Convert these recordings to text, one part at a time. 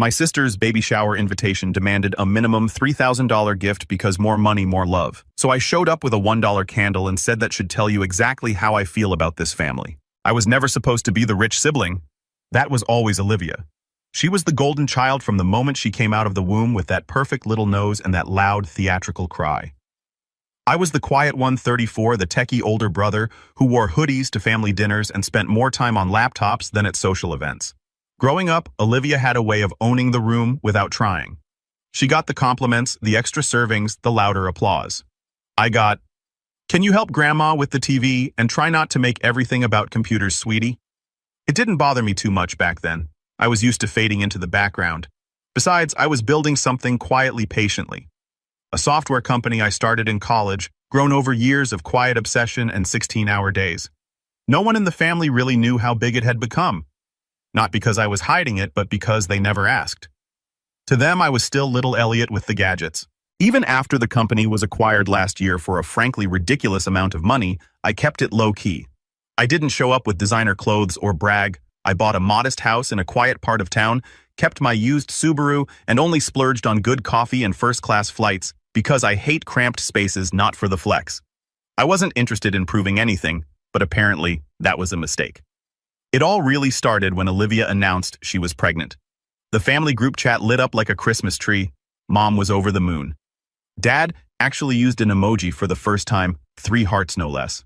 My sister's baby shower invitation demanded a minimum $3,000 gift because more money, more love. So I showed up with a $1 candle and said that should tell you exactly how I feel about this family. I was never supposed to be the rich sibling. That was always Olivia. She was the golden child from the moment she came out of the womb with that perfect little nose and that loud theatrical cry. I was the quiet one, 34, the techie older brother who wore hoodies to family dinners and spent more time on laptops than at social events. Growing up, Olivia had a way of owning the room without trying. She got the compliments, the extra servings, the louder applause. I got, "Can you help Grandma with the TV and try not to make everything about computers, sweetie?" It didn't bother me too much back then. I was used to fading into the background. Besides, I was building something quietly, patiently. A software company I started in college, grown over years of quiet obsession and 16-hour days. No one in the family really knew how big it had become. Not because I was hiding it, but because they never asked. To them, I was still little Elliot with the gadgets. Even after the company was acquired last year for a frankly ridiculous amount of money, I kept it low-key. I didn't show up with designer clothes or brag. I bought a modest house in a quiet part of town, kept my used Subaru, and only splurged on good coffee and first-class flights because I hate cramped spaces, not for the flex. I wasn't interested in proving anything, but apparently that was a mistake. It all really started when Olivia announced she was pregnant. The family group chat lit up like a Christmas tree. Mom was over the moon. Dad actually used an emoji for the first time, 3 hearts no less.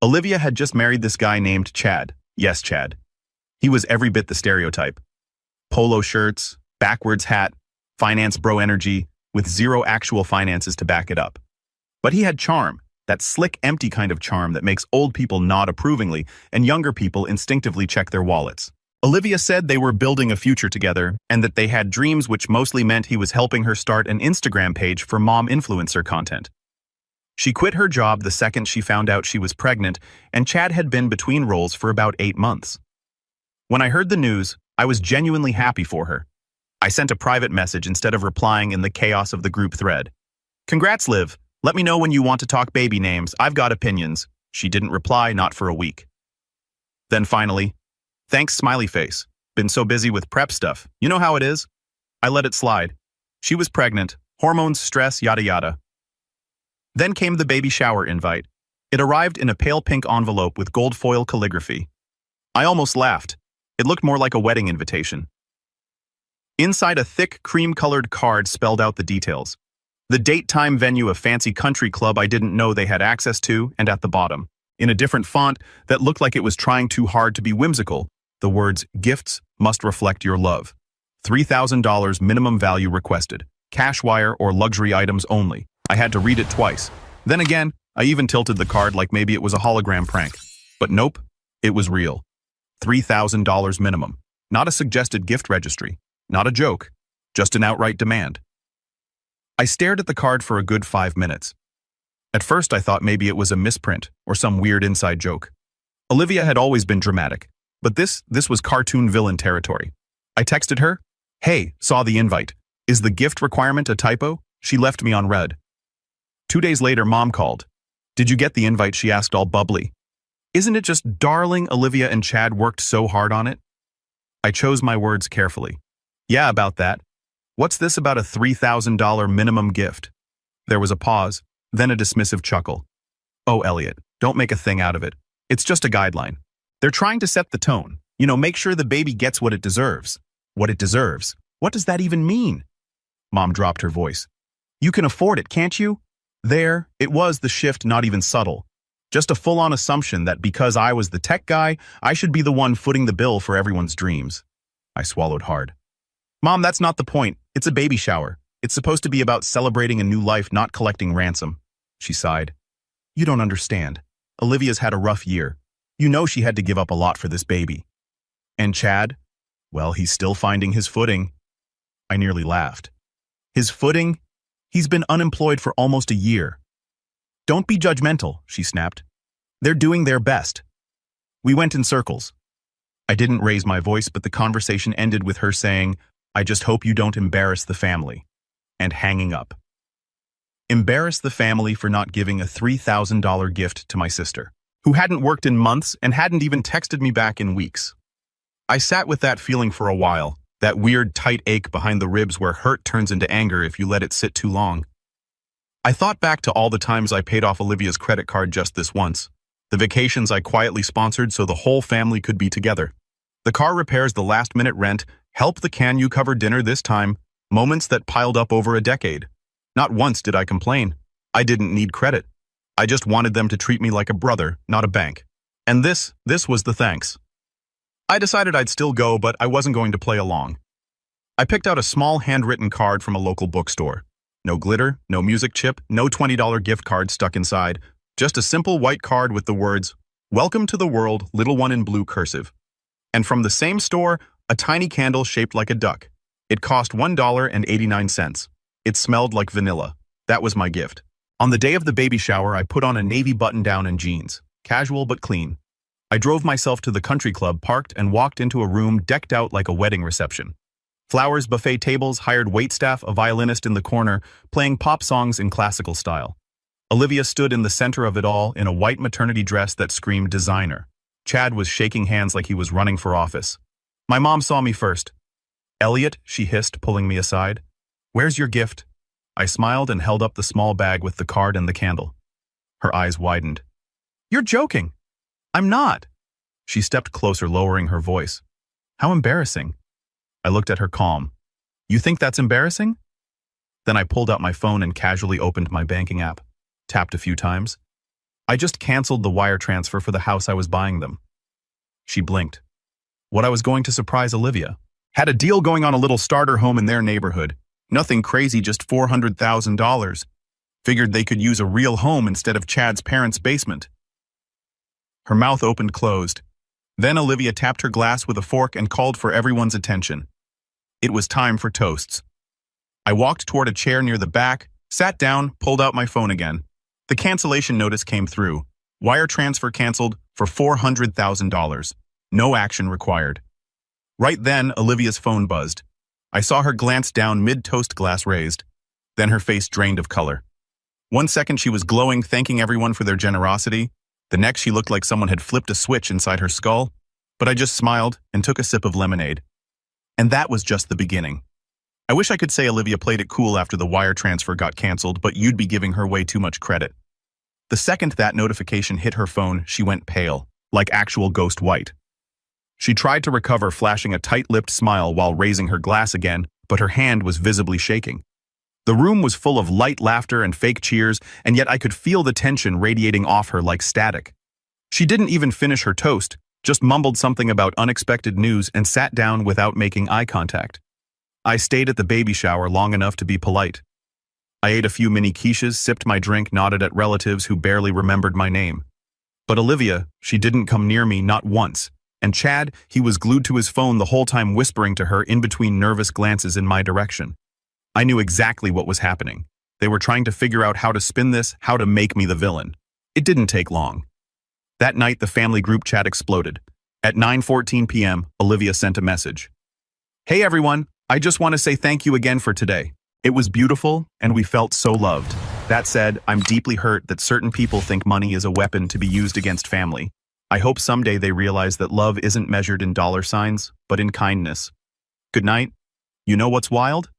Olivia had just married this guy named Chad. Yes, Chad. He was every bit the stereotype. Polo shirts, backwards hat, finance bro energy, with zero actual finances to back it up. But he had charm, that slick, empty kind of charm that makes old people nod approvingly and younger people instinctively check their wallets. Olivia said they were building a future together and that they had dreams, which mostly meant he was helping her start an Instagram page for mom influencer content. She quit her job the second she found out she was pregnant, and Chad had been between roles for about 8 months. When I heard the news, I was genuinely happy for her. I sent a private message instead of replying in the chaos of the group thread. "Congrats, Liv. Let me know when you want to talk baby names. I've got opinions." She didn't reply, not for a week. Then finally, "Thanks, smiley face. Been so busy with prep stuff. You know how it is." I let it slide. She was pregnant. Hormones, stress, yada yada. Then came the baby shower invite. It arrived in a pale pink envelope with gold foil calligraphy. I almost laughed. It looked more like a wedding invitation. Inside, a thick, cream-colored card spelled out the details. The date, time, venue, a fancy country club I didn't know they had access to, and at the bottom, in a different font that looked like it was trying too hard to be whimsical, the words, "Gifts must reflect your love. $3,000 minimum value requested. Cash wire or luxury items only." I had to read it twice. Then again, I even tilted the card like maybe it was a hologram prank. But nope, it was real. $3,000 minimum. Not a suggested gift registry. Not a joke. Just an outright demand. I stared at the card for a good 5 minutes. At first I thought maybe it was a misprint or some weird inside joke. Olivia had always been dramatic, but this was cartoon villain territory. I texted her, "Hey, saw the invite. Is the gift requirement a typo?" She left me on red. 2 days later, Mom called. "Did you get the invite?" she asked, all bubbly. "Isn't it just darling? Olivia and Chad worked so hard on it." I chose my words carefully. "Yeah, about that. What's this about a $3,000 minimum gift?" There was a pause, then a dismissive chuckle. "Oh, Elliot, don't make a thing out of it. It's just a guideline. They're trying to set the tone. Make sure the baby gets what it deserves." "What it deserves? What does that even mean?" Mom dropped her voice. "You can afford it, can't you?" There, it was the shift, not even subtle. Just a full-on assumption that because I was the tech guy, I should be the one footing the bill for everyone's dreams. I swallowed hard. "Mom, that's not the point. It's a baby shower. It's supposed to be about celebrating a new life, not collecting ransom." She sighed. "You don't understand. Olivia's had a rough year. You know she had to give up a lot for this baby. And Chad? Well, he's still finding his footing." I nearly laughed. "His footing? He's been unemployed for almost a year." "Don't be judgmental," she snapped. "They're doing their best." We went in circles. I didn't raise my voice, but the conversation ended with her saying, "I just hope you don't embarrass the family," and hanging up. Embarrass the family for not giving a $3,000 gift to my sister, who hadn't worked in months and hadn't even texted me back in weeks. I sat with that feeling for a while, That weird tight ache behind the ribs where hurt turns into anger if you let it sit too long. I thought back to all the times I paid off Olivia's credit card just this once. The vacations I quietly sponsored so the whole family could be together. The car repairs, the last-minute rent, help the can you cover dinner this time, moments that piled up over a decade. Not once did I complain. I didn't need credit. I just wanted them to treat me like a brother, not a bank. And this was the thanks. I decided I'd still go, but I wasn't going to play along. I picked out a small handwritten card from a local bookstore. No glitter, no music chip, no $20 gift card stuck inside, just a simple white card with the words, "Welcome to the world, little one," in blue cursive. And from the same store, a tiny candle shaped like a duck. It cost $1.89. It smelled like vanilla. That was my gift. On the day of the baby shower, I put on a navy button-down and jeans, casual but clean. I drove myself to the country club, parked, and walked into a room decked out like a wedding reception. Flowers, buffet tables, hired waitstaff, a violinist in the corner, playing pop songs in classical style. Olivia stood in the center of it all in a white maternity dress that screamed designer. Chad was shaking hands like he was running for office. My mom saw me first. "Elliot," she hissed, pulling me aside. "Where's your gift?" I smiled and held up the small bag with the card and the candle. Her eyes widened. "You're joking." "I'm not." She stepped closer, lowering her voice. "How embarrassing." I looked at her calm. "You think that's embarrassing?" Then I pulled out my phone and casually opened my banking app. Tapped a few times. I just canceled the wire transfer for the house I was buying them. She blinked. What I was going to surprise Olivia. Had a deal going on a little starter home in their neighborhood. Nothing crazy, just $400,000. Figured they could use a real home instead of Chad's parents' basement. Her mouth opened closed. Then Olivia tapped her glass with a fork and called for everyone's attention. It was time for toasts. I walked toward a chair near the back, sat down, pulled out my phone again. The cancellation notice came through. Wire transfer canceled for $400,000. No action required. Right then, Olivia's phone buzzed. I saw her glance down, mid-toast glass raised. Then her face drained of color. 1 second she was glowing, thanking everyone for their generosity. The next she looked like someone had flipped a switch inside her skull. But I just smiled and took a sip of lemonade. And that was just the beginning. I wish I could say Olivia played it cool after the wire transfer got canceled, but you'd be giving her way too much credit. The second that notification hit her phone, she went pale, like actual ghost white. She tried to recover, flashing a tight-lipped smile while raising her glass again, but her hand was visibly shaking. The room was full of light laughter and fake cheers, and yet I could feel the tension radiating off her like static. She didn't even finish her toast, just mumbled something about unexpected news and sat down without making eye contact. I stayed at the baby shower long enough to be polite. I ate a few mini quiches, sipped my drink, nodded at relatives who barely remembered my name. But Olivia, she didn't come near me, not once. And Chad, he was glued to his phone the whole time, whispering to her in between nervous glances in my direction. I knew exactly what was happening. They were trying to figure out how to spin this, how to make me the villain. It didn't take long. That night, the family group chat exploded. At 9:14 p.m., Olivia sent a message. "Hey everyone, I just want to say thank you again for today. It was beautiful, and we felt so loved. That said, I'm deeply hurt that certain people think money is a weapon to be used against family. I hope someday they realize that love isn't measured in dollar signs, but in kindness. Good night." You know what's wild?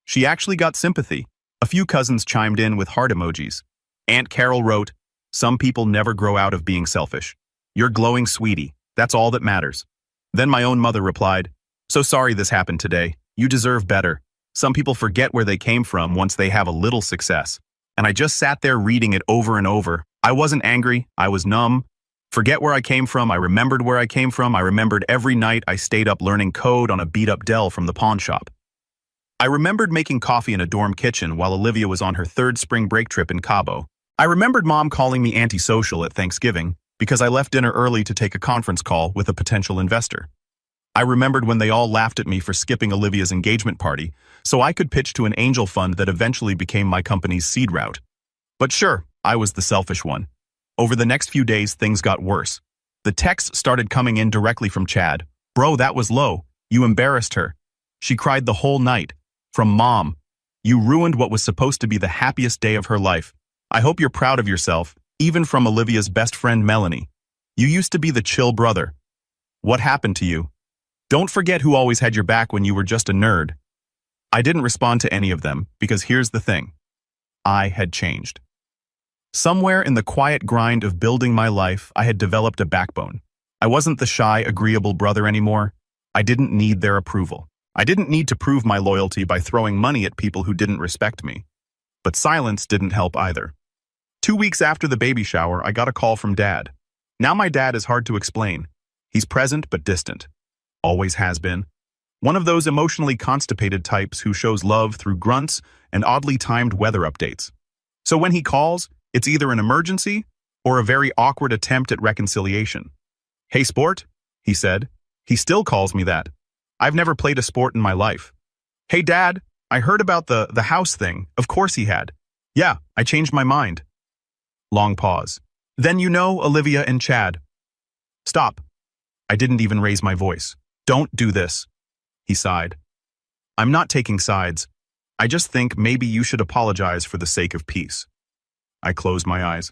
She actually got sympathy. A few cousins chimed in with heart emojis. Aunt Carol wrote, "Some people never grow out of being selfish. You're glowing, sweetie. That's all that matters." Then my own mother replied, "So sorry this happened today. You deserve better. Some people forget where they came from once they have a little success." And I just sat there reading it over and over. I wasn't angry. I was numb. Forget where I came from. I remembered where I came from. I remembered every night I stayed up learning code on a beat-up Dell from the pawn shop. I remembered making coffee in a dorm kitchen while Olivia was on her 3rd spring break trip in Cabo. I remembered Mom calling me antisocial at Thanksgiving because I left dinner early to take a conference call with a potential investor. I remembered when they all laughed at me for skipping Olivia's engagement party so I could pitch to an angel fund that eventually became my company's seed route. But sure, I was the selfish one. Over the next few days, things got worse. The texts started coming in directly from Chad. "Bro, that was low. You embarrassed her." She cried the whole night. From Mom, "You ruined what was supposed to be the happiest day of her life. I hope you're proud of yourself." Even from Olivia's best friend, Melanie. "You used to be the chill brother. What happened to you?" Don't forget who always had your back when you were just a nerd. I didn't respond to any of them because here's the thing. I had changed. Somewhere in the quiet grind of building my life, I had developed a backbone. I wasn't the shy, agreeable brother anymore. I didn't need their approval. I didn't need to prove my loyalty by throwing money at people who didn't respect me. But silence didn't help either. 2 weeks after the baby shower, I got a call from Dad. Now my dad is hard to explain. He's present but distant. Always has been. One of those emotionally constipated types who shows love through grunts and oddly timed weather updates. So when he calls, it's either an emergency or a very awkward attempt at reconciliation. "Hey, sport," he said. He still calls me that. I've never played a sport in my life. "Hey, Dad, I heard about the house thing." Of course he had. "Yeah, I changed my mind." Long pause. "Then you know Olivia and Chad." "Stop." I didn't even raise my voice. "Don't do this." He sighed. "I'm not taking sides. I just think maybe you should apologize for the sake of peace." I closed my eyes.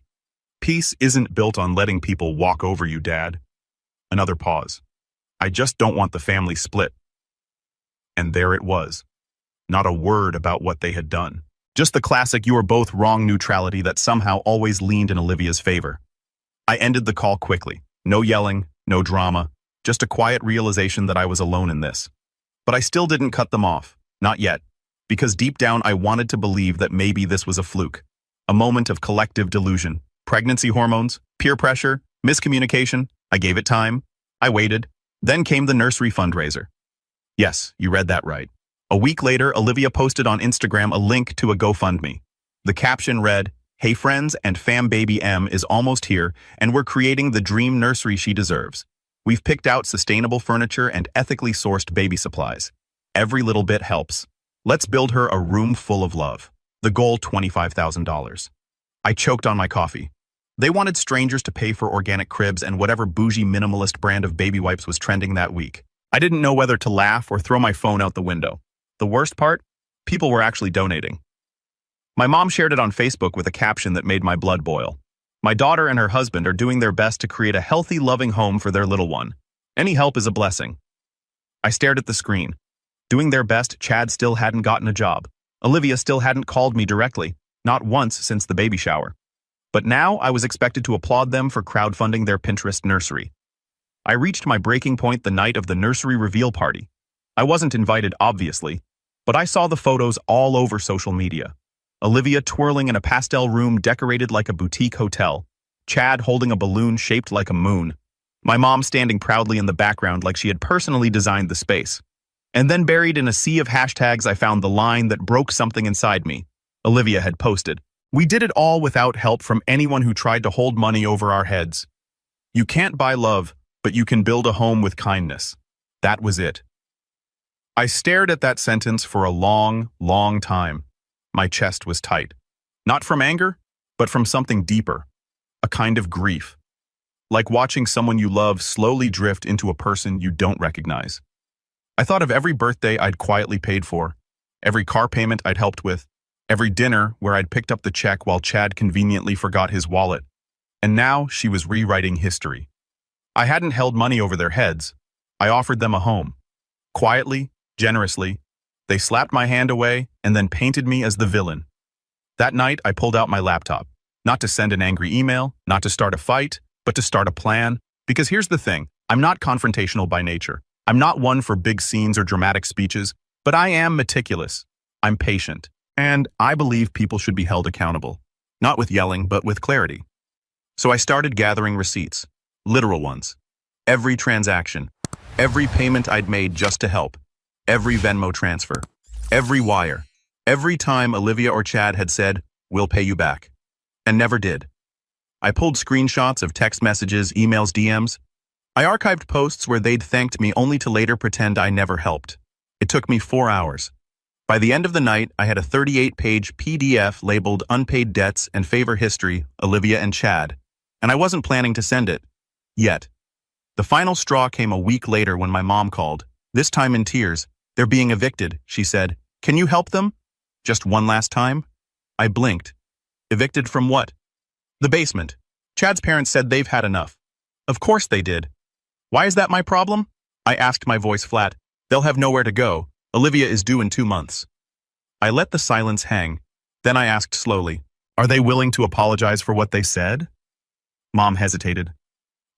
"Peace isn't built on letting people walk over you, Dad." Another pause. "I just don't want the family split." And there it was. Not a word about what they had done. Just the classic "you are both wrong" neutrality that somehow always leaned in Olivia's favor. I ended the call quickly. No yelling, no drama, just a quiet realization that I was alone in this. But I still didn't cut them off. Not yet. Because deep down I wanted to believe that maybe this was a fluke. A moment of collective delusion. Pregnancy hormones, peer pressure, miscommunication. I gave it time. I waited. Then came the nursery fundraiser. Yes, you read that right. A week later, Olivia posted on Instagram a link to a GoFundMe. The caption read, "Hey friends and fam, baby M is almost here, and we're creating the dream nursery she deserves. We've picked out sustainable furniture and ethically sourced baby supplies. Every little bit helps. Let's build her a room full of love. The goal, $25,000. I choked on my coffee. They wanted strangers to pay for organic cribs and whatever bougie minimalist brand of baby wipes was trending that week. I didn't know whether to laugh or throw my phone out the window. The worst part? People were actually donating. My mom shared it on Facebook with a caption that made my blood boil. "My daughter and her husband are doing their best to create a healthy, loving home for their little one. Any help is a blessing." I stared at the screen. Doing their best, Chad still hadn't gotten a job. Olivia still hadn't called me directly, not once since the baby shower. But now I was expected to applaud them for crowdfunding their Pinterest nursery. I reached my breaking point the night of the nursery reveal party. I wasn't invited, obviously, but I saw the photos all over social media. Olivia twirling in a pastel room decorated like a boutique hotel. Chad holding a balloon shaped like a moon. My mom standing proudly in the background like she had personally designed the space. And then buried in a sea of hashtags, I found the line that broke something inside me. Olivia had posted, "We did it all without help from anyone who tried to hold money over our heads. You can't buy love, but you can build a home with kindness." That was it. I stared at that sentence for a long, long time. My chest was tight. Not from anger, but from something deeper. A kind of grief. Like watching someone you love slowly drift into a person you don't recognize. I thought of every birthday I'd quietly paid for, every car payment I'd helped with, every dinner where I'd picked up the check while Chad conveniently forgot his wallet. And now she was rewriting history. I hadn't held money over their heads. I offered them a home. Quietly, generously, they slapped my hand away and then painted me as the villain. That night, I pulled out my laptop. Not to send an angry email, not to start a fight, but to start a plan. Because here's the thing, I'm not confrontational by nature. I'm not one for big scenes or dramatic speeches, but I am meticulous. I'm patient. And I believe people should be held accountable. Not with yelling, but with clarity. So I started gathering receipts. Literal ones. Every transaction. Every payment I'd made just to help. Every Venmo transfer. Every wire. Every time Olivia or Chad had said, "We'll pay you back." And never did. I pulled screenshots of text messages, emails, DMs. I archived posts where they'd thanked me only to later pretend I never helped. It took me 4 hours. By the end of the night, I had a 38-page PDF labeled Unpaid Debts and Favor History, Olivia and Chad. And I wasn't planning to send it. Yet. The final straw came a week later when my mom called, this time in tears. "They're being evicted," she said. "Can you help them?" Just one last time? I blinked. Evicted from what? The basement. Chad's parents said they've had enough. Of course they did. Why is that my problem? I asked, my voice flat. They'll have nowhere to go. Olivia is due in 2 months. I let the silence hang. Then I asked slowly, are they willing to apologize for what they said? Mom hesitated.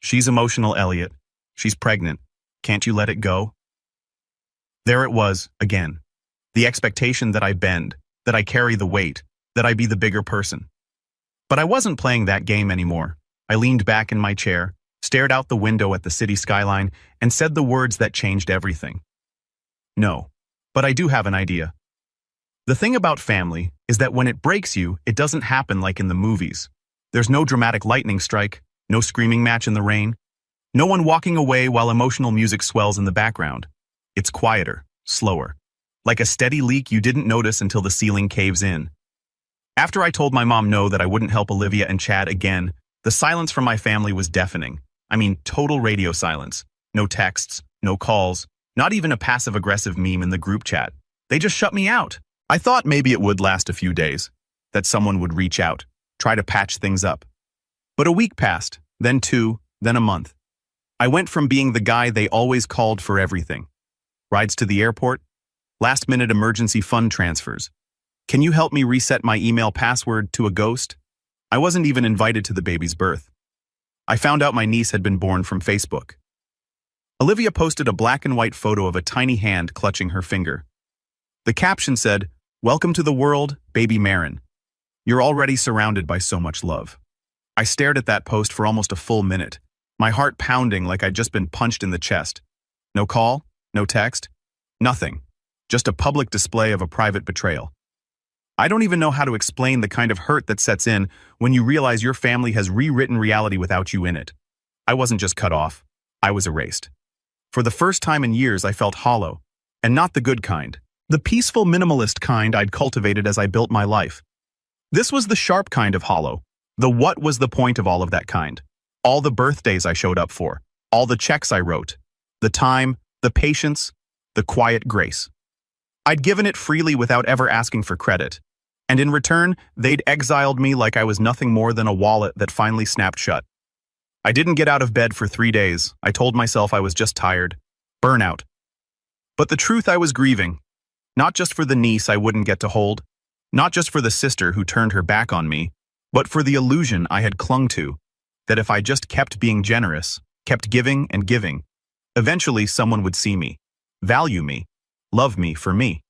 She's emotional, Elliot. She's pregnant. Can't you let it go? There it was, again. The expectation that I bend, that I carry the weight, that I be the bigger person. But I wasn't playing that game anymore. I leaned back in my chair, stared out the window at the city skyline, and said the words that changed everything. No, but I do have an idea. The thing about family is that when it breaks you, it doesn't happen like in the movies. There's no dramatic lightning strike, no screaming match in the rain, no one walking away while emotional music swells in the background. It's quieter, slower, like a steady leak you didn't notice until the ceiling caves in. After I told my mom no that I wouldn't help Olivia and Chad again, the silence from my family was deafening. I mean, total radio silence. No texts, no calls, not even a passive-aggressive meme in the group chat. They just shut me out. I thought maybe it would last a few days, that someone would reach out, try to patch things up. But a week passed, then 2, then a month. I went from being the guy they always called for everything. Rides to the airport, last-minute emergency fund transfers. Can you help me reset my email password to a ghost? I wasn't even invited to the baby's birth. I found out my niece had been born from Facebook. Olivia posted a black and white photo of a tiny hand clutching her finger. The caption said, "Welcome to the world, baby Marin. You're already surrounded by so much love." I stared at that post for almost a full minute, my heart pounding like I'd just been punched in the chest. No call, no text, nothing. Just a public display of a private betrayal. I don't even know how to explain the kind of hurt that sets in when you realize your family has rewritten reality without you in it. I wasn't just cut off, I was erased. For the first time in years, I felt hollow, and not the good kind. The peaceful minimalist kind I'd cultivated as I built my life. This was the sharp kind of hollow. The what was the point of all of that kind? All the birthdays I showed up for, all the checks I wrote, the time, the patience, the quiet grace. I'd given it freely without ever asking for credit, and in return, they'd exiled me like I was nothing more than a wallet that finally snapped shut. I didn't get out of bed for 3 days. I told myself I was just tired. Burnout. But the truth, I was grieving. Not just for the niece I wouldn't get to hold, not just for the sister who turned her back on me, but for the illusion I had clung to, that if I just kept being generous, kept giving and giving, eventually someone would see me, value me, love me for me.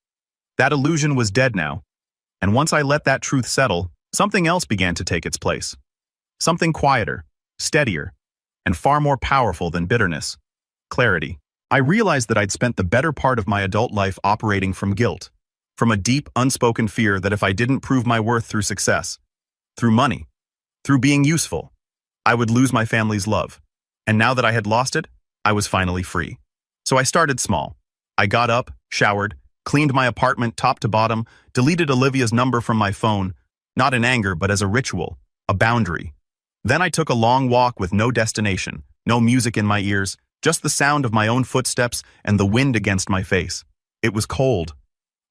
That illusion was dead now, and once I let that truth settle, something else began to take its place. Something quieter, steadier, and far more powerful than bitterness. Clarity. I realized that I'd spent the better part of my adult life operating from guilt, from a deep, unspoken fear that if I didn't prove my worth through success, through money, through being useful, I would lose my family's love. And now that I had lost it, I was finally free. So I started small. I got up, showered, cleaned my apartment top to bottom, deleted Olivia's number from my phone, not in anger but as a ritual, a boundary. Then I took a long walk with no destination, no music in my ears, just the sound of my own footsteps and the wind against my face. It was cold,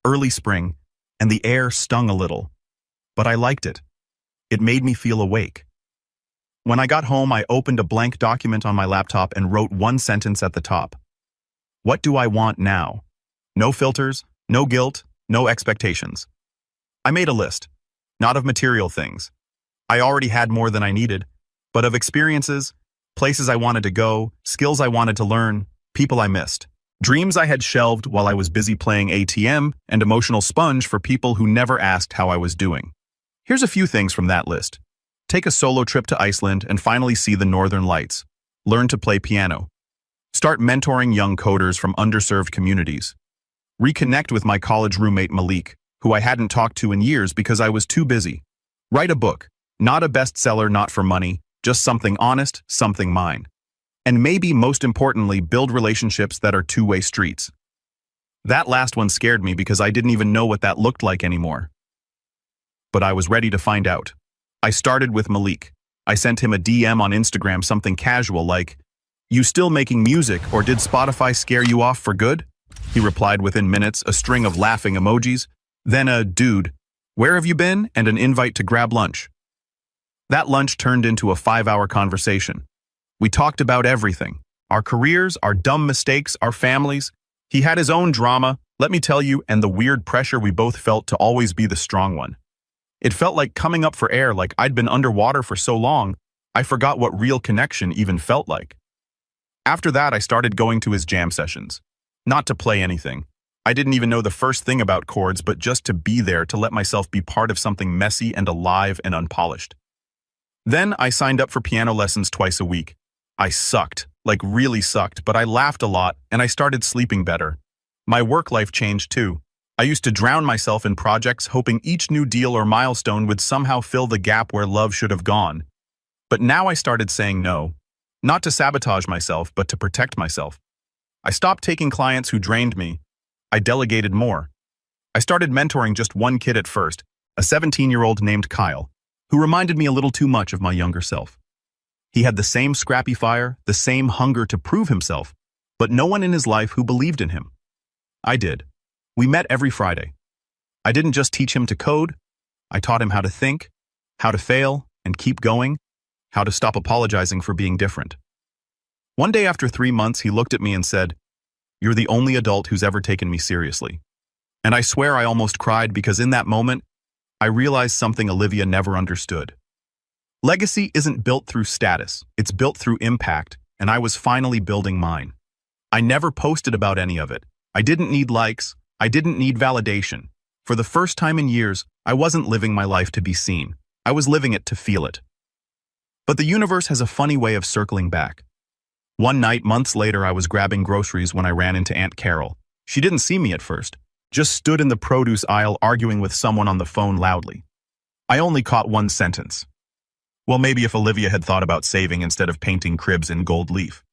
early spring, and the air stung a little. But I liked it. It made me feel awake. When I got home, I opened a blank document on my laptop and wrote one sentence at the top. What do I want now? No filters, no guilt, no expectations. I made a list, not of material things. I already had more than I needed, but of experiences, places I wanted to go, skills I wanted to learn, people I missed. Dreams I had shelved while I was busy playing ATM, and emotional sponge for people who never asked how I was doing. Here's a few things from that list. Take a solo trip to Iceland and finally see the Northern Lights. Learn to play piano. Start mentoring young coders from underserved communities. Reconnect with my college roommate Malik, who I hadn't talked to in years because I was too busy. Write a book, not a bestseller, not for money, just something honest, something mine. And maybe most importantly, build relationships that are two-way streets. That last one scared me because I didn't even know what that looked like anymore. But I was ready to find out. I started with Malik. I sent him a DM on Instagram, something casual like, "You still making music, or did Spotify scare you off for good?" He replied within minutes, a string of laughing emojis. Then a "Dude, where have you been?" and an invite to grab lunch. That lunch turned into a 5-hour conversation. We talked about everything. Our careers, our dumb mistakes, our families. He had his own drama, let me tell you, and the weird pressure we both felt to always be the strong one. It felt like coming up for air, like I'd been underwater for so long, I forgot what real connection even felt like. After that, I started going to his jam sessions. Not to play anything. I didn't even know the first thing about chords, but just to be there, to let myself be part of something messy and alive and unpolished. Then I signed up for piano lessons twice a week. I sucked, like really sucked, but I laughed a lot and I started sleeping better. My work life changed too. I used to drown myself in projects, hoping each new deal or milestone would somehow fill the gap where love should have gone. But now I started saying no. Not to sabotage myself, but to protect myself. I stopped taking clients who drained me. I delegated more. I started mentoring just one kid at first, a 17-year-old named Kyle, who reminded me a little too much of my younger self. He had the same scrappy fire, the same hunger to prove himself, but no one in his life who believed in him. I did. We met every Friday. I didn't just teach him to code. I taught him how to think, how to fail and keep going, how to stop apologizing for being different. One day after 3 months, he looked at me and said, "You're the only adult who's ever taken me seriously." And I swear I almost cried because in that moment, I realized something Olivia never understood. Legacy isn't built through status, it's built through impact, and I was finally building mine. I never posted about any of it. I didn't need likes, I didn't need validation. For the first time in years, I wasn't living my life to be seen. I was living it to feel it. But the universe has a funny way of circling back. One night, months later, I was grabbing groceries when I ran into Aunt Carol. She didn't see me at first, just stood in the produce aisle arguing with someone on the phone loudly. I only caught one sentence. Well, maybe if Olivia had thought about saving instead of painting cribs in gold leaf.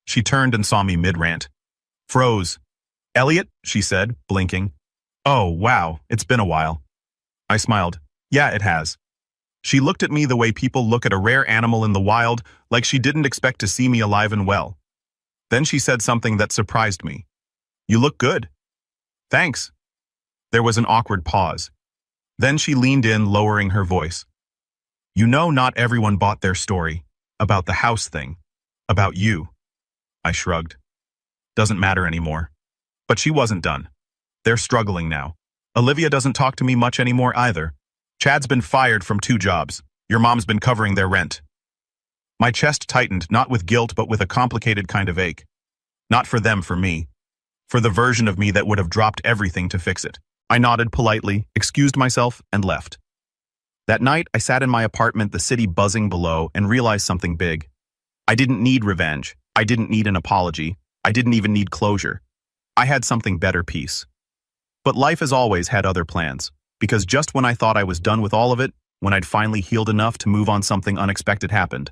She turned and saw me mid-rant. Froze. "Elliot," she said, blinking. "Oh, wow, it's been a while." I smiled. "Yeah, it has." She looked at me the way people look at a rare animal in the wild, like she didn't expect to see me alive and well. Then she said something that surprised me. "You look good." "Thanks." There was an awkward pause. Then she leaned in, lowering her voice. "You know, not everyone bought their story. About the house thing. About you." I shrugged. "Doesn't matter anymore." But she wasn't done. They're struggling now. Olivia doesn't talk to me much anymore either. Chad's been fired from 2 jobs. Your mom's been covering their rent. My chest tightened, not with guilt, but with a complicated kind of ache. Not for them, for me. For the version of me that would have dropped everything to fix it. I nodded politely, excused myself, and left. That night, I sat in my apartment, the city buzzing below, and realized something big. I didn't need revenge. I didn't need an apology. I didn't even need closure. I had something better, peace. But life has always had other plans. Because just when I thought I was done with all of it, when I'd finally healed enough to move on, something unexpected happened.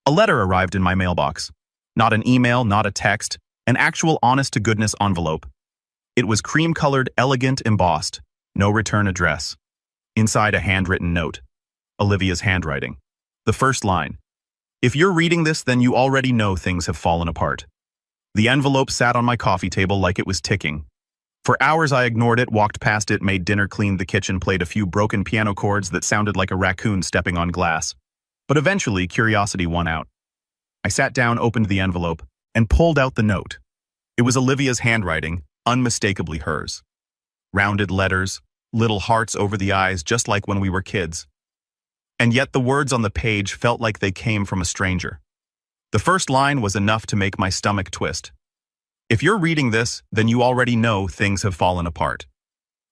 A letter arrived in my mailbox. Not an email, not a text, an actual honest-to-goodness envelope. It was cream-colored, elegant, embossed. No return address. Inside, a handwritten note. Olivia's handwriting. The first line. "If you're reading this, then you already know things have fallen apart." The envelope sat on my coffee table like it was ticking. For hours I ignored it, walked past it, made dinner, cleaned the kitchen, played a few broken piano chords that sounded like a raccoon stepping on glass. But eventually, curiosity won out. I sat down, opened the envelope, and pulled out the note. It was Olivia's handwriting, unmistakably hers. Rounded letters, little hearts over the eyes, just like when we were kids. And yet the words on the page felt like they came from a stranger. The first line was enough to make my stomach twist. "If you're reading this, then you already know things have fallen apart."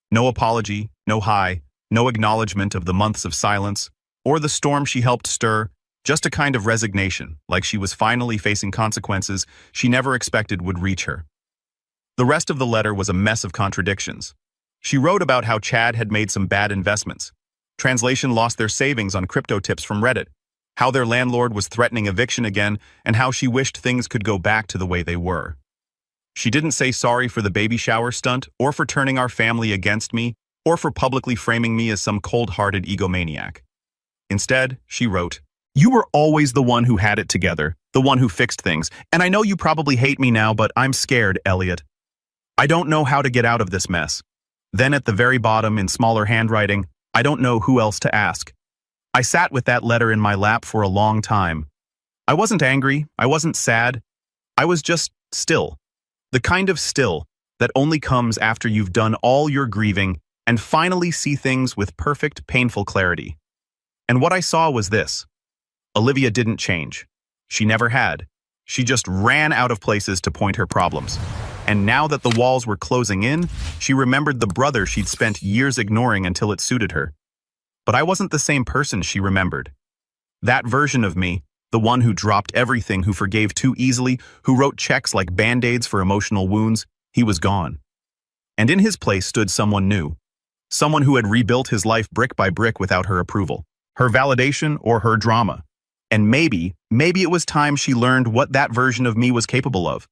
No apology, no hi, no acknowledgement of the months of silence, or the storm she helped stir, just a kind of resignation, like she was finally facing consequences she never expected would reach her. The rest of the letter was a mess of contradictions. She wrote about how Chad had made some bad investments. Translation lost their savings on crypto tips from Reddit, how their landlord was threatening eviction again, and how she wished things could go back to the way they were. She didn't say sorry for the baby shower stunt, or for turning our family against me, or for publicly framing me as some cold-hearted egomaniac. Instead, she wrote, "You were always the one who had it together, the one who fixed things, and I know you probably hate me now, but I'm scared, Elliot. I don't know how to get out of this mess." Then at the very bottom, in smaller handwriting, "I don't know who else to ask." I sat with that letter in my lap for a long time. I wasn't angry, I wasn't sad, I was just still. The kind of still that only comes after you've done all your grieving and finally see things with perfect, painful clarity. And what I saw was this. Olivia didn't change. She never had. She just ran out of places to point her problems. And now that the walls were closing in, she remembered the brother she'd spent years ignoring until it suited her. But I wasn't the same person she remembered. That version of me, the one who dropped everything, who forgave too easily, who wrote checks like band-aids for emotional wounds, he was gone. And in his place stood someone new. Someone who had rebuilt his life brick by brick without her approval, her validation, or her drama. And maybe it was time she learned what that version of me was capable of.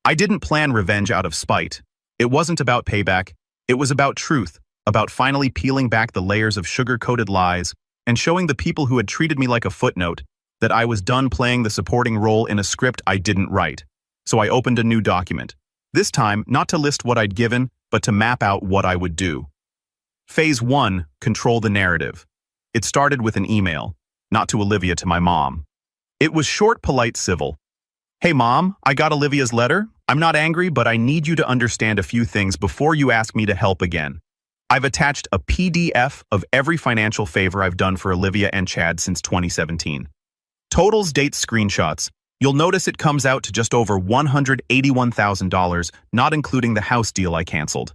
I didn't plan revenge out of spite. It wasn't about payback. It was about truth, about finally peeling back the layers of sugar-coated lies and showing the people who had treated me like a footnote that I was done playing the supporting role in a script I didn't write. So I opened a new document. This time, not to list what I'd given, but to map out what I would do. Phase 1, control the narrative. It started with an email, not to Olivia, to my mom. It was short, polite, civil. Hey Mom, I got Olivia's letter. I'm not angry, but I need you to understand a few things before you ask me to help again. I've attached a PDF of every financial favor I've done for Olivia and Chad since 2017. Totals, dates, screenshots. You'll notice it comes out to just over $181,000, not including the house deal I canceled.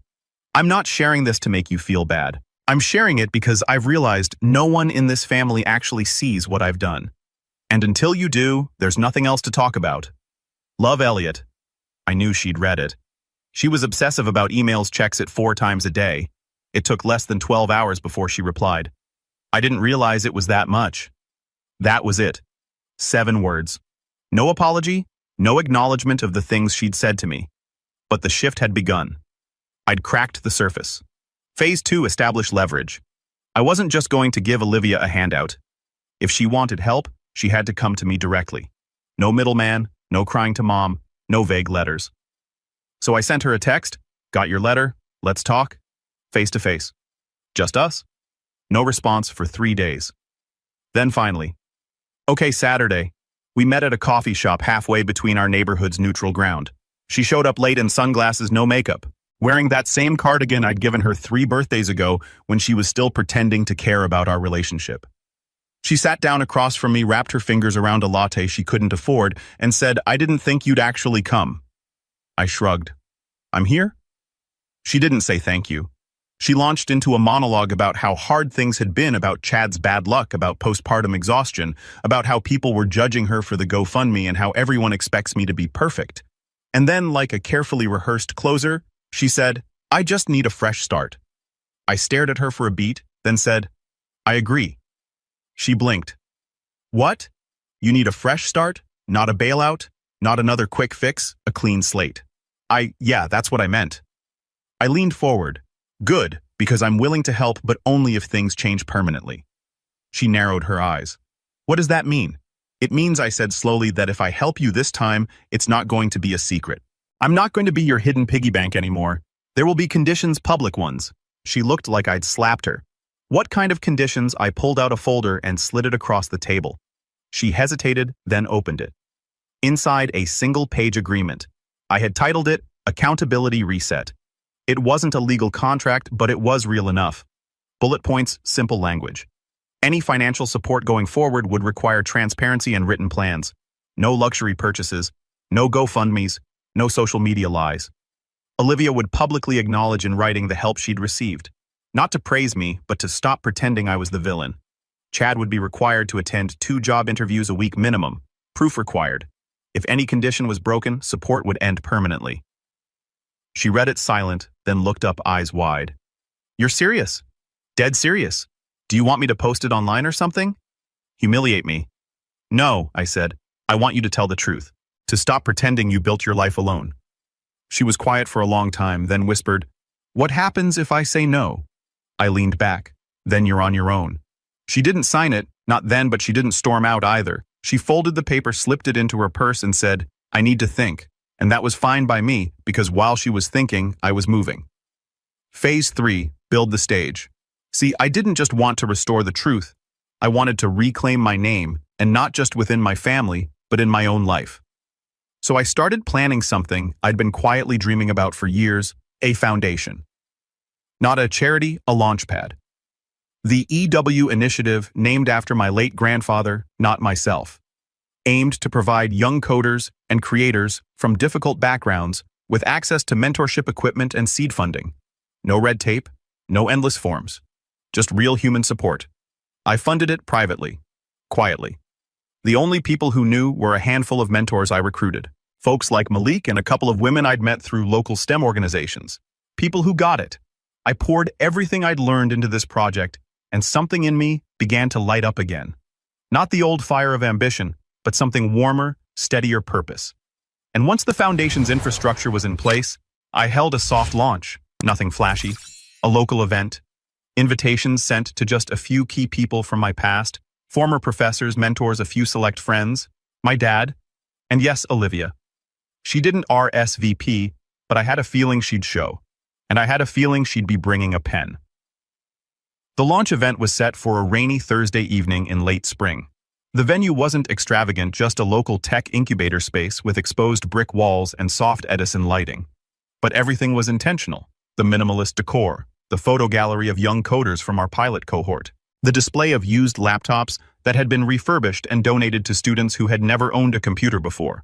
I'm not sharing this to make you feel bad. I'm sharing it because I've realized no one in this family actually sees what I've done. And until you do, there's nothing else to talk about. Love, Elliot. I knew she'd read it. She was obsessive about emails, checks it 4 times a day. It took less than 12 hours before she replied. I didn't realize it was that much. That was it. 7 words. No apology, no acknowledgement of the things she'd said to me. But the shift had begun. I'd cracked the surface. Phase 2, establish leverage. I wasn't just going to give Olivia a handout. If she wanted help, she had to come to me directly. No middleman, no crying to Mom, no vague letters. So I sent her a text, got your letter, let's talk, face to face. Just us. No response for 3 days. Then finally, okay, Saturday. We met at a coffee shop halfway between our neighborhood's neutral ground. She showed up late in sunglasses, no makeup, wearing that same cardigan I'd given her 3 birthdays ago when she was still pretending to care about our relationship. She sat down across from me, wrapped her fingers around a latte she couldn't afford, and said, I didn't think you'd actually come. I shrugged. I'm here? She didn't say thank you. She launched into a monologue about how hard things had been, about Chad's bad luck, about postpartum exhaustion, about how people were judging her for the GoFundMe and how everyone expects me to be perfect. And then, like a carefully rehearsed closer, she said, I just need a fresh start. I stared at her for a beat, then said, I agree. She blinked. What? You need a fresh start? Not a bailout? Not another quick fix? A clean slate? Yeah, that's what I meant. I leaned forward. Good, because I'm willing to help, but only if things change permanently. She narrowed her eyes. What does that mean? It means, I said slowly, that if I help you this time, it's not going to be a secret. I'm not going to be your hidden piggy bank anymore. There will be conditions, public ones. She looked like I'd slapped her. What kind of conditions? I pulled out a folder and slid it across the table. She hesitated, then opened it. Inside, a single-page agreement. I had titled it, Accountability Reset. It wasn't a legal contract, but it was real enough. Bullet points, simple language. Any financial support going forward would require transparency and written plans. No luxury purchases, no GoFundMes, no social media lies. Olivia would publicly acknowledge in writing the help she'd received. Not to praise me, but to stop pretending I was the villain. Chad would be required to attend 2 job interviews a week minimum. Proof required. If any condition was broken, support would end permanently. She read it silent, then looked up, eyes wide. You're serious? Dead serious? Do you want me to post it online or something? Humiliate me? No, I said. I want you to tell the truth. To stop pretending you built your life alone. She was quiet for a long time, then whispered, What happens if I say no? I leaned back. Then you're on your own. She didn't sign it, not then, but she didn't storm out either. She folded the paper, slipped it into her purse, and said, I need to think. And that was fine by me, because while she was thinking, I was moving. Phase 3, build the stage. See, I didn't just want to restore the truth. I wanted to reclaim my name, and not just within my family, but in my own life. So I started planning something I'd been quietly dreaming about for years, a foundation. Not a charity, a launchpad. The EW initiative, named after my late grandfather, not myself, aimed to provide young coders and creators from difficult backgrounds with access to mentorship equipment and seed funding. No red tape, no endless forms, just real human support. I funded it privately, quietly. The only people who knew were a handful of mentors I recruited, folks like Malik and a couple of women I'd met through local STEM organizations, people who got it. I poured everything I'd learned into this project, and something in me began to light up again. Not the old fire of ambition, but something warmer, steadier purpose. And once the foundation's infrastructure was in place, I held a soft launch, nothing flashy, a local event, invitations sent to just a few key people from my past, former professors, mentors, a few select friends, my dad, and yes, Olivia. She didn't RSVP, but I had a feeling she'd show, and I had a feeling she'd be bringing a pen. The launch event was set for a rainy Thursday evening in late spring. The venue wasn't extravagant, just a local tech incubator space with exposed brick walls and soft Edison lighting. But everything was intentional. The minimalist decor, the photo gallery of young coders from our pilot cohort, the display of used laptops that had been refurbished and donated to students who had never owned a computer before.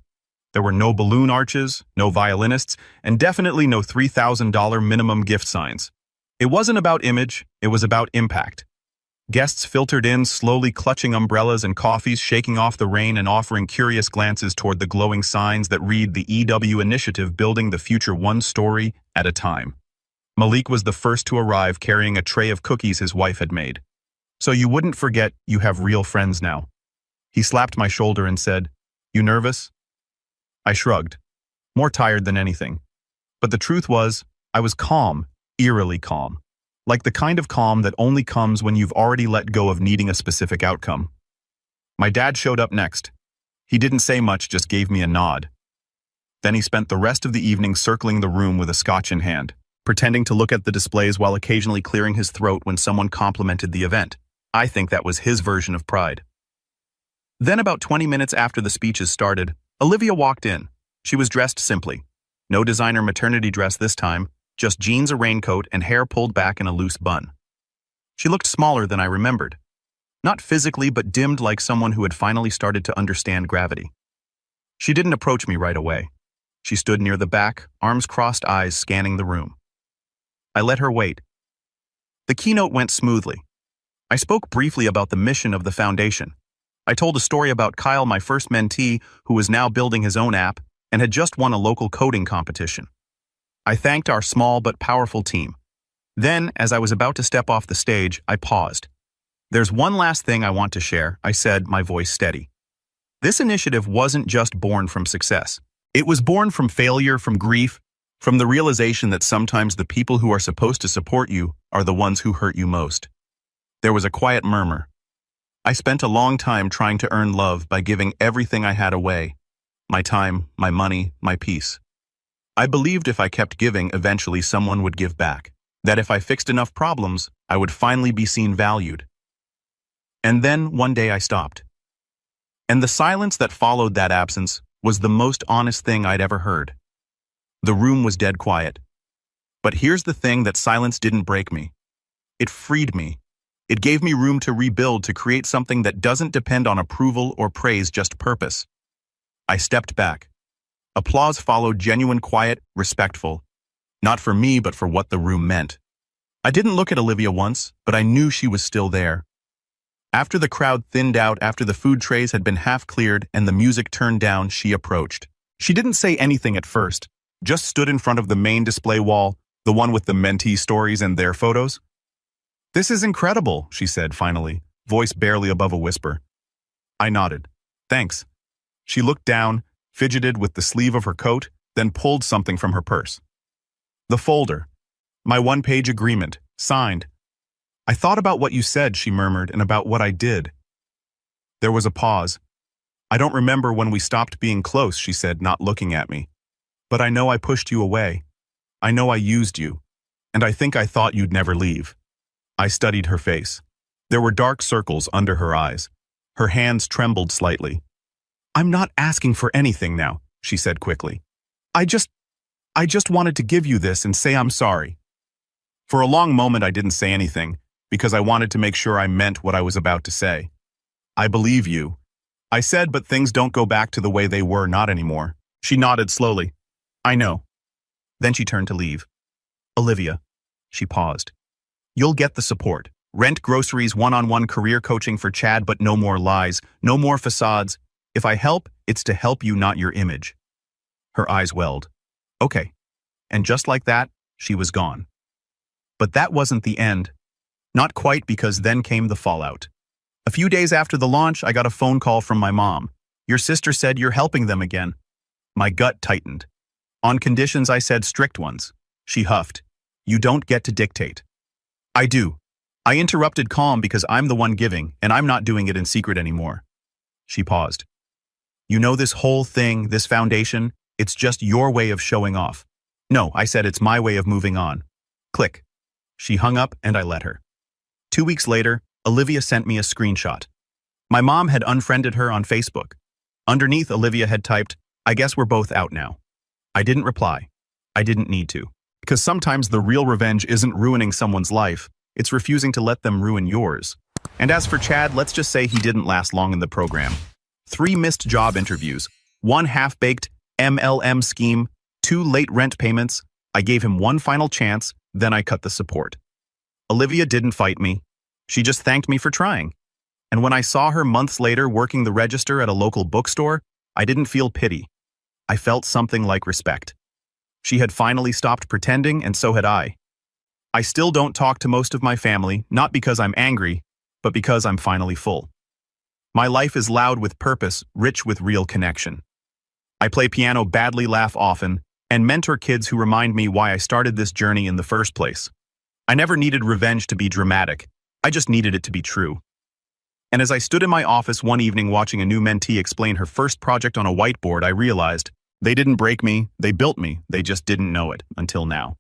There were no balloon arches, no violinists, and definitely no $3,000 minimum gift signs. It wasn't about image, it was about impact. Guests filtered in, slowly clutching umbrellas and coffees, shaking off the rain and offering curious glances toward the glowing signs that read the EW initiative, building the future one story at a time. Malik was the first to arrive, carrying a tray of cookies his wife had made. So you wouldn't forget you have real friends now. He slapped my shoulder and said, "You nervous?" I shrugged, more tired than anything. But the truth was, I was calm, eerily calm. Like the kind of calm that only comes when you've already let go of needing a specific outcome. My dad showed up next. He didn't say much, just gave me a nod. Then he spent the rest of the evening circling the room with a scotch in hand, pretending to look at the displays while occasionally clearing his throat when someone complimented the event. I think that was his version of pride. Then about 20 minutes after the speeches started, Olivia walked in. She was dressed simply. No designer maternity dress this time, just jeans, a raincoat, and hair pulled back in a loose bun. She looked smaller than I remembered. Not physically, but dimmed, like someone who had finally started to understand gravity. She didn't approach me right away. She stood near the back, arms crossed, eyes scanning the room. I let her wait. The keynote went smoothly. I spoke briefly about the mission of the foundation. I told a story about Kyle, my first mentee, who was now building his own app and had just won a local coding competition. I thanked our small but powerful team. Then, as I was about to step off the stage, I paused. "There's one last thing I want to share," I said, my voice steady. This initiative wasn't just born from success. It was born from failure, from grief, from the realization that sometimes the people who are supposed to support you are the ones who hurt you most. There was a quiet murmur. I spent a long time trying to earn love by giving everything I had away. My time, my money, my peace. I believed if I kept giving, eventually someone would give back. That if I fixed enough problems, I would finally be seen valued. And then, one day I stopped. And the silence that followed that absence was the most honest thing I'd ever heard. The room was dead quiet. But here's the thing: that silence didn't break me. It freed me. It gave me room to rebuild, to create something that doesn't depend on approval or praise, just purpose. I stepped back. Applause followed, genuine, quiet, respectful. Not for me, but for what the room meant. I didn't look at Olivia once, but I knew she was still there. After the crowd thinned out, after the food trays had been half cleared and the music turned down, she approached. She didn't say anything at first, just stood in front of the main display wall, the one with the mentee stories and their photos. "This is incredible," she said finally, voice barely above a whisper. I nodded. "Thanks." She looked down, fidgeted with the sleeve of her coat, then pulled something from her purse. The folder. My one-page agreement, signed. "I thought about what you said," she murmured, "and about what I did." There was a pause. "I don't remember when we stopped being close," she said, not looking at me. "But I know I pushed you away. I know I used you. And I think I thought you'd never leave." I studied her face. There were dark circles under her eyes. Her hands trembled slightly. "I'm not asking for anything now," she said quickly. I just wanted to give you this and say I'm sorry. For a long moment I didn't say anything, because I wanted to make sure I meant what I was about to say. I believe you, I said, but things don't go back to the way they were, not anymore. She nodded slowly. I know. Then she turned to leave. Olivia. She paused. You'll get the support. Rent, groceries, one-on-one career coaching for Chad, but no more lies, no more facades. If I help, it's to help you, not your image. Her eyes welled. Okay. And just like that, she was gone. But that wasn't the end. Not quite, because then came the fallout. A few days after the launch, I got a phone call from my mom. Your sister said you're helping them again. My gut tightened. On conditions, I said, strict ones. She huffed. You don't get to dictate. I do. I interrupted, calm, because I'm the one giving, and I'm not doing it in secret anymore. She paused. You know, this whole thing, this foundation, it's just your way of showing off. No, I said, it's my way of moving on. Click. She hung up and I let her. 2 weeks later, Olivia sent me a screenshot. My mom had unfriended her on Facebook. Underneath, Olivia had typed, I guess we're both out now. I didn't reply. I didn't need to. Because sometimes the real revenge isn't ruining someone's life, it's refusing to let them ruin yours. And as for Chad, let's just say he didn't last long in the program. 3 missed job interviews, 1 half-baked MLM scheme, 2 late rent payments. I gave him 1 final chance, then I cut the support. Olivia didn't fight me. She just thanked me for trying. And when I saw her months later working the register at a local bookstore, I didn't feel pity. I felt something like respect. She had finally stopped pretending, and so had I. I still don't talk to most of my family, not because I'm angry, but because I'm finally full. My life is loud with purpose, rich with real connection. I play piano badly, laugh often, and mentor kids who remind me why I started this journey in the first place. I never needed revenge to be dramatic. I just needed it to be true. And as I stood in my office one evening watching a new mentee explain her first project on a whiteboard, I realized they didn't break me, they built me, they just didn't know it until now.